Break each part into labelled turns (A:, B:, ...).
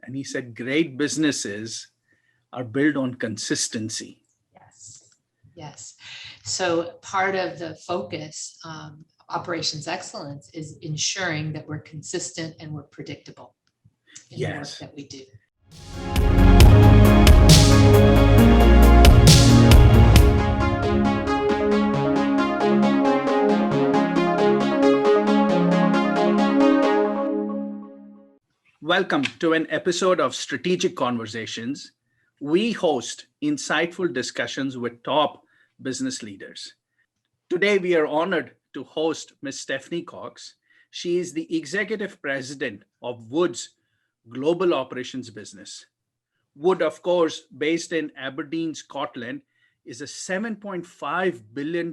A: And he said, great businesses are built on consistency.
B: Yes. Yes. So part of the focus, operations excellence, is ensuring that we're consistent and we're predictable in the work that we do.
A: Welcome to an episode of Strategic Conversations. We host insightful discussions with top business leaders. Today, we are honored to host Ms. Stephanie Cox. She is the Executive President of Wood's Global Operations Business. Wood, of course, based in Aberdeen, Scotland, is a $7.5 billion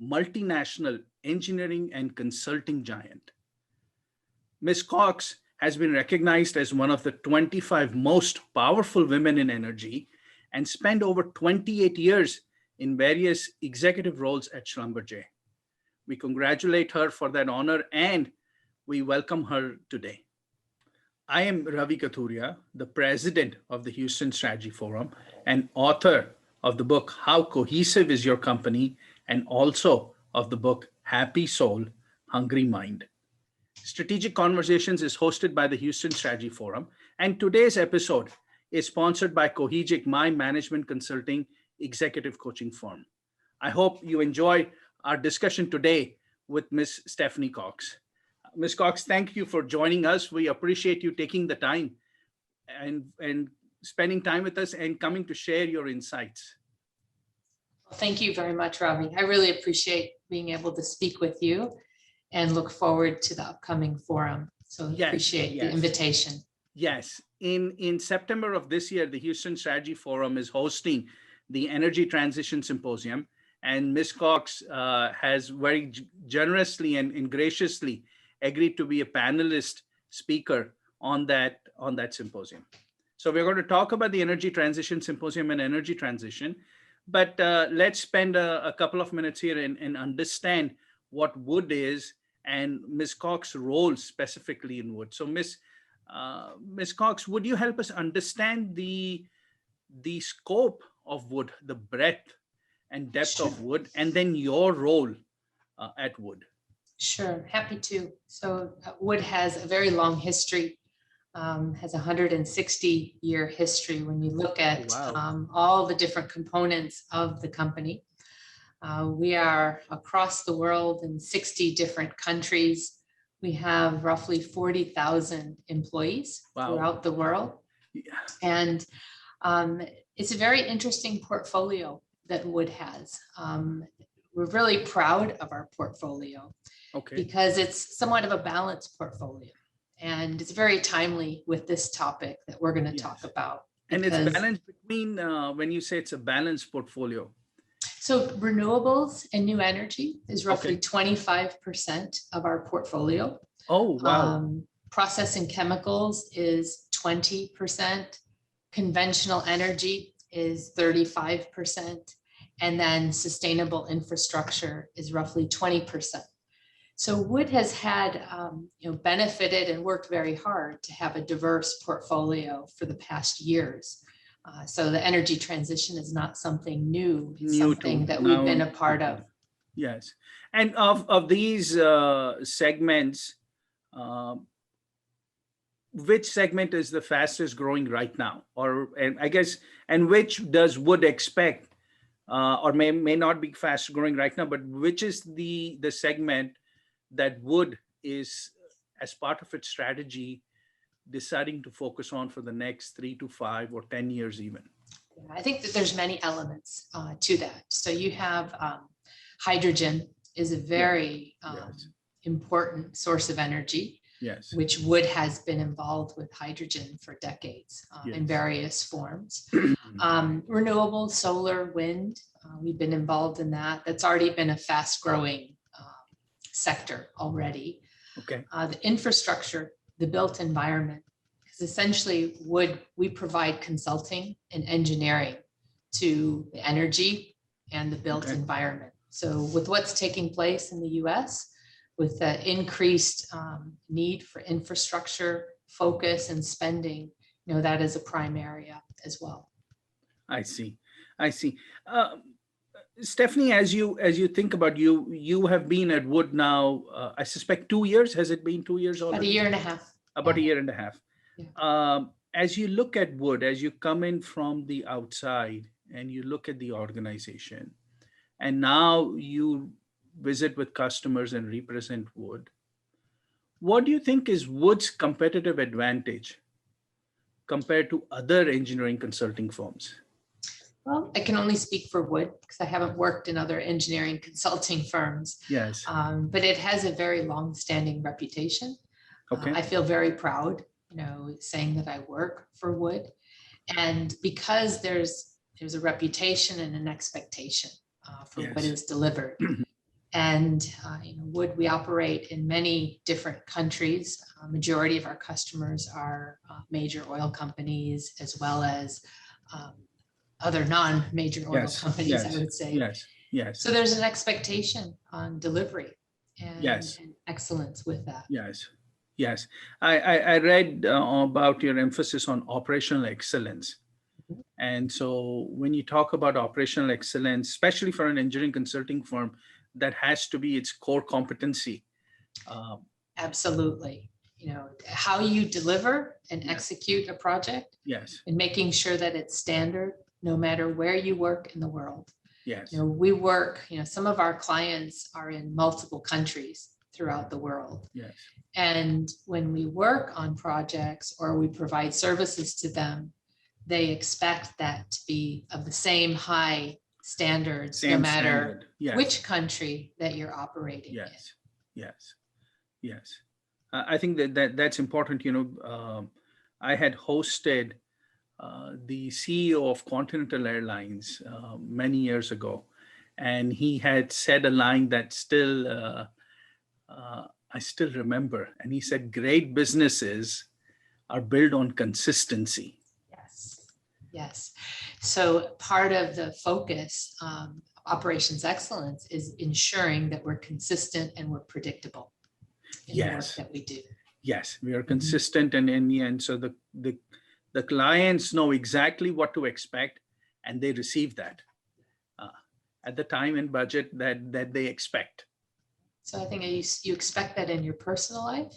A: multinational engineering and consulting giant. Ms. Cox has been recognized as one of the 25 most powerful women in energy and spent over 28 years in various executive roles at Schlumberger. We congratulate her for that honor and we welcome her today. I am Ravi Kathuria, the president of the Houston Strategy Forum and author of the book, How Cohesive is Your Company? And also of the book, Happy Soul, Hungry Mind. Strategic Conversations is hosted by the Houston Strategy Forum, and today's episode is sponsored by Cohegic, my management consulting executive coaching firm. I hope you enjoy our discussion today with Ms. Stephanie Cox. Ms. Cox, thank you for joining us. We appreciate you taking the time and spending time with us and coming to share your insights.
B: Thank you very much, Ravi. I really appreciate being able to speak with you and look forward to the upcoming forum. So appreciate the invitation.
A: Yes. In September of this year, the Houston Strategy Forum is hosting the Energy Transition Symposium. And Ms. Cox has very generously and graciously agreed to be a panelist speaker on that symposium. So we're going to talk about the Energy Transition Symposium and energy transition. But let's spend a couple of minutes here and understand what Wood is and Ms. Cox's role specifically in Wood. So Ms. Cox, would you help us understand the scope of Wood, the breadth and depth of Wood, and then your role at Wood?
B: Sure, happy to. So Wood has a very long history, has a 160-year history when you look at all the different components of the company. We are across the world in 60 different countries. We have roughly 40,000 employees throughout the world. Yeah. And it's a very interesting portfolio that Wood has. We're really proud of our portfolio because it's somewhat of a balanced portfolio. And it's very timely with this topic that we're going to talk about.
A: And it's balanced between, when you say it's a balanced portfolio.
B: So renewables and new energy is roughly 25% of our portfolio.
A: Oh, wow.
B: Processing chemicals is 20%. Conventional energy is 35%. And then sustainable infrastructure is roughly 20%. So Wood has had, benefited and worked very hard to have a diverse portfolio for the past years. So the energy transition is not something new, it's something that we've been a part of.
A: Yes. And of these segments, which segment is the fastest growing right now? And which does Wood expect, or may not be fast growing right now, but which is the segment that Wood is, as part of its strategy, deciding to focus on for the next 3 to 5 or 10 years even?
B: I think that there's many elements to that. So you have hydrogen is a very important source of energy, which Wood has been involved with hydrogen for decades in various forms. Renewable solar, wind, we've been involved in that. That's already been a fast growing sector already. The infrastructure, the built environment, because essentially we provide consulting and engineering to the energy and the built environment. So with what's taking place in the US, with the increased need for infrastructure focus and spending, that is a prime area as well.
A: I see. I see. Stephanie, as you think about, you have been at Wood now, I suspect 2 years. Has it been 2 years already?
B: About a year and a half.
A: About a year and a half.
B: Yeah.
A: As you look at Wood, as you come in from the outside and you look at the organization, and now you visit with customers and represent Wood, what do you think is Wood's competitive advantage compared to other engineering consulting firms?
B: Well, I can only speak for Wood because I haven't worked in other engineering consulting firms.
A: Yes.
B: But it has a very long-standing reputation.
A: Okay.
B: I feel very proud, saying that I work for Wood, and because there's a reputation and an expectation for what
A: Yes.
B: is delivered. And Wood, we operate in many different countries. Majority of our customers are major oil companies, as well as other non-major oil
A: Yes.
B: companies,
A: Yes.
B: I would say.
A: Yes. Yes.
B: So there's an expectation on delivery and,
A: Yes.
B: and excellence with that.
A: Yes. Yes. I read about your emphasis on operational excellence.
B: Mhm.
A: And so when you talk about operational excellence, especially for an engineering consulting firm, that has to be its core competency.
B: Absolutely. How you deliver and
A: Yes.
B: execute a project
A: Yes.
B: and making sure that it's standard, no matter where you work in the world.
A: Yes.
B: We work, some of our clients are in multiple countries throughout the world.
A: Yes.
B: And when we work on projects or we provide services to them, they expect that to be of the same high standards, no
A: Same
B: matter
A: standard. Yes.
B: which country that you're operating in.
A: Yes. Yes. Yes. I think that's important. I had hosted the CEO of Continental Airlines many years ago, and he had said a line that I still remember. And he said, "Great businesses are built on consistency."
B: Yes. Yes. So part of the focus, operations excellence, is ensuring that we're consistent and we're predictable in the work
A: Yes.
B: that we do.
A: Yes, we are consistent, and so the clients know exactly what to expect, and they receive that at the time and budget that they expect.
B: So I think you expect that in your personal life,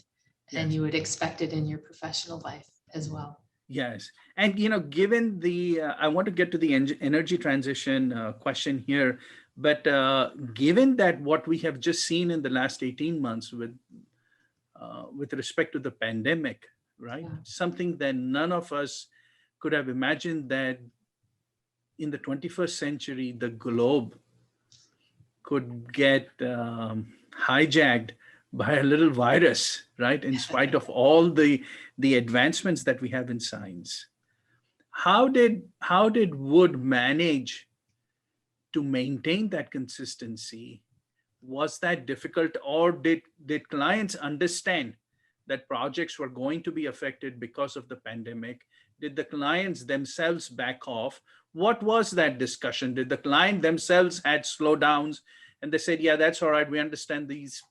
B: and
A: Yes.
B: you would expect it in your professional life as well.
A: Yes, and given the, I want to get to the energy transition question here, but given that what we have just seen in the last 18 months with respect to the pandemic, right?
B: Yeah.
A: Something that none of us could have imagined, that in the 21st century, the globe could get hijacked by a little virus, right? In spite of all the advancements that we have in science. How did Wood manage to maintain that consistency? Was that difficult, or did clients understand that projects were going to be affected because of the pandemic? Did the clients themselves back off? What was that discussion? Did the client themselves had slowdowns and they said, "Yeah, that's all right. We understand these,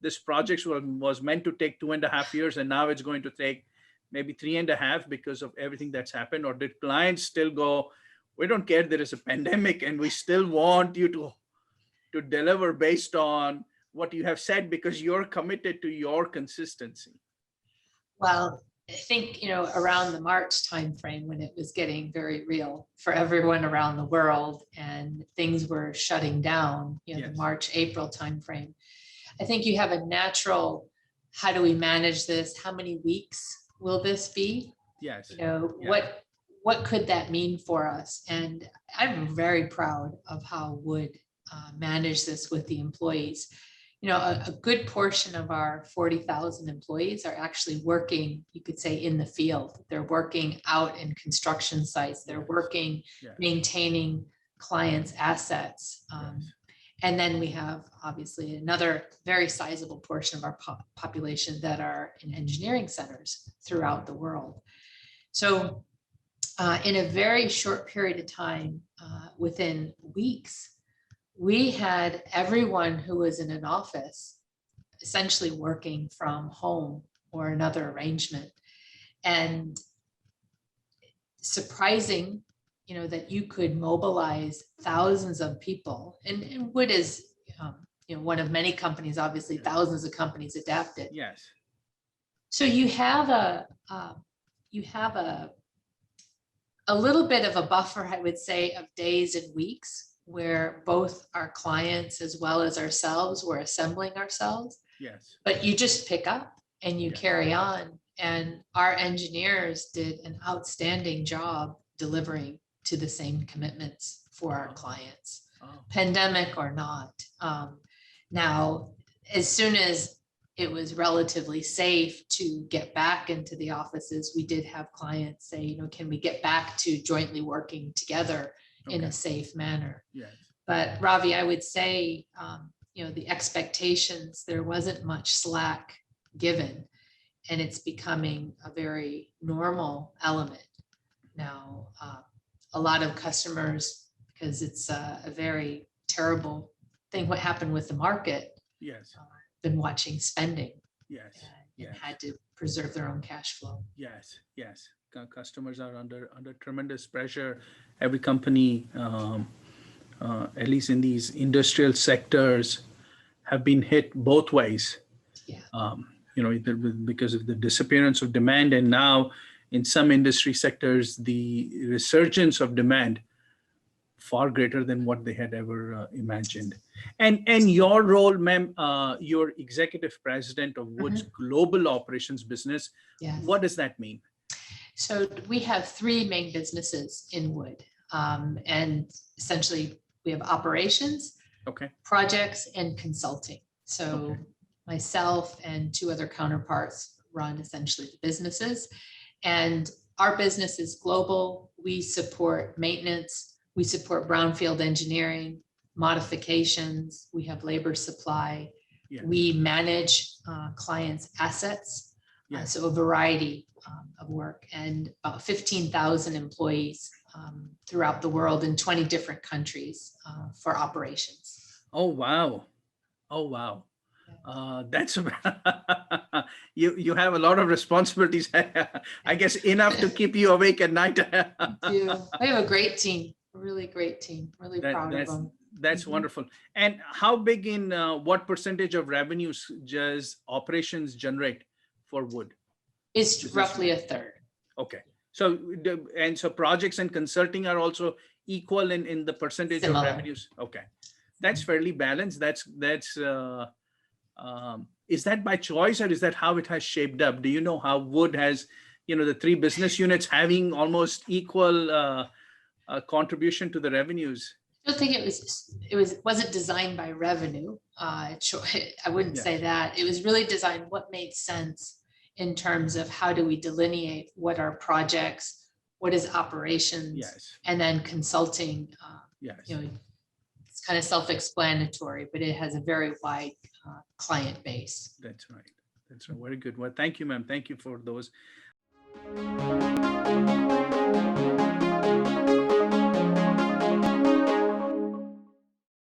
A: this project was meant to take 2.5 years, and now it's going to take maybe 3.5 because of everything that's happened"? Or did clients still go, "We don't care, there is a pandemic, and we still want you to deliver based on what you have said because you're committed to your consistency"?
B: Well, I think, around the March timeframe, when it was getting very real for everyone around the world and things were shutting down,
A: Yes.
B: the March, April timeframe, I think you have a natural, how do we manage this? How many weeks will this be?
A: Yes.
B: What could that mean for us? And I'm very proud of how Wood managed this with the employees. A good portion of our 40,000 employees are actually working, you could say, in the field. They're working out in construction sites. They're working,
A: Yes.
B: maintaining clients' assets.
A: Yes.
B: And then we have obviously another very sizable portion of our population that are in engineering centers throughout the world. So in a very short period of time, within weeks, we had everyone who was in an office essentially working from home or another arrangement. And surprising, that you could mobilize thousands of people, and Wood is, one of many companies, obviously thousands of companies adapted.
A: Yes.
B: So you have a little bit of a buffer, I would say, of days and weeks where both our clients as well as ourselves were assembling ourselves.
A: Yes.
B: But you just pick up and you carry on. And our engineers did an outstanding job delivering to the same commitments for our clients, pandemic or not. Now, as soon as it was relatively safe to get back into the offices, we did have clients say, can we get back to jointly working together in a safe manner?
A: Yes.
B: But Ravi, I would say, the expectations, there wasn't much slack given, and it's becoming a very normal element now. A lot of customers, because it's a very terrible thing, what happened with the market.
A: Yes.
B: Been watching spending.
A: Yes.
B: And had to preserve their own cash flow.
A: Yes. Yes. Customers are under tremendous pressure. Every company, at least in these industrial sectors, have been hit both ways.
B: Yeah.
A: Either because of the disappearance of demand, and now in some industry sectors, the resurgence of demand far greater than what they had ever imagined. And your role, ma'am, you're executive president of Wood's global operations business.
B: Yes.
A: What does that mean?
B: So we have three main businesses in Wood, and essentially we have operations, projects, and consulting. So myself and two other counterparts run essentially the businesses, and our business is global. We support maintenance, we support brownfield engineering, modifications, we have labor supply, we manage clients' assets, so a variety of work, and about 15,000 employees throughout the world in 20 different countries for operations.
A: Oh, wow. That's you have a lot of responsibilities. I guess enough to keep you awake at night.
B: We have a great team, a really great team. Really proud of them.
A: That's wonderful. And how big in what percentage of revenues does operations generate for Wood?
B: It's roughly a third.
A: Okay. So projects and consulting are also equal in the percentage
B: Similar.
A: of revenues. Okay. That's fairly balanced. Is that by choice, or is that how it has shaped up? Do you know how Wood has, the three business units having almost equal contribution to the revenues?
B: I don't think it wasn't designed by revenue. I wouldn't say that. It was really designed what made sense in terms of how do we delineate what are projects, what is operations, and then consulting. It's kind of self-explanatory, but it has a very wide client base.
A: That's right. Very good. Well, thank you, ma'am. Thank you for those.